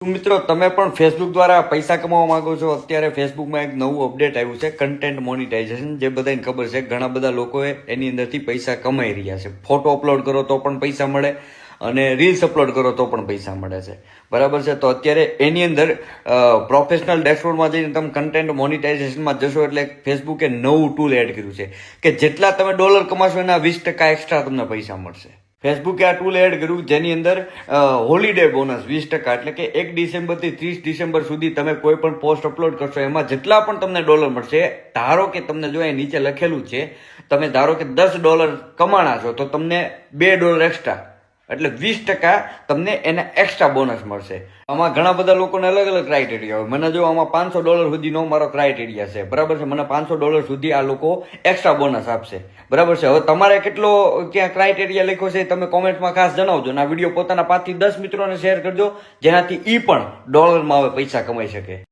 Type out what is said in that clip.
મિત્રો તમે પણ ફેસબુક દ્વારા પૈસા કમાવા માંગો છો? અત્યારે ફેસબુકમાં એક નવું અપડેટ આવ્યું છે, કન્ટેન્ટ મોનિટાઇઝેશન, જે બધાને ખબર છે. ઘણા બધા લોકોએ એની અંદરથી પૈસા કમાઈ રહ્યા છે. ફોટો અપલોડ કરો તો પણ પૈસા મળે અને રીલ્સ અપલોડ કરો તો પણ પૈસા મળે છે. બરાબર છે. તો અત્યારે એની અંદર પ્રોફેશનલ ડેશબોર્ડમાં જઈને તમે કન્ટેન્ટ મોનિટાઇઝેશનમાં જશો એટલે ફેસબુકે નવું ટૂલ એડ કર્યું છે કે જેટલા તમે ડોલર કમાશો એના 20% એક્સ્ટ્રા તમને પૈસા મળશે. ફેસબુકે આ ટૂલ એડ કર્યું જેની અંદર હોલિડે બોનસ 20%, એટલે કે 1 ડિસેમ્બરથી 30 ડિસેમ્બર સુધી તમે કોઈ પણ પોસ્ટ અપલોડ કરશો એમાં જેટલા પણ તમને ડોલર મળશે, ધારો કે તમને જો એ નીચે લખેલું છે, તમે ધારો કે $10 કમાણા છો તો તમને $2 એક્સ્ટ્રા, એટલે 20% તમને એના એક્સ્ટ્રા બોનસ મળશે. આમાં ઘણા બધા લોકોને અલગ અલગ ક્રાઇટેરિયા હોય. મને જો આમાં $500 સુધીનો મારો ક્રાઇટેરિયા છે. બરાબર છે. મને $500 સુધી આ લોકો એક્સ્ટ્રા બોનસ આપશે. બરાબર છે. હવે તમારે કેટલો ક્યાં ક્રાઇટેરિયા લખ્યો છે તમે કોમેન્ટમાં ખાસ જણાવજો. અને આ વિડીયો પોતાના 5 થી 10 મિત્રોને શેર કરજો જેનાથી ઈ પણ ડોલરમાં હવે પૈસા કમાઈ શકે.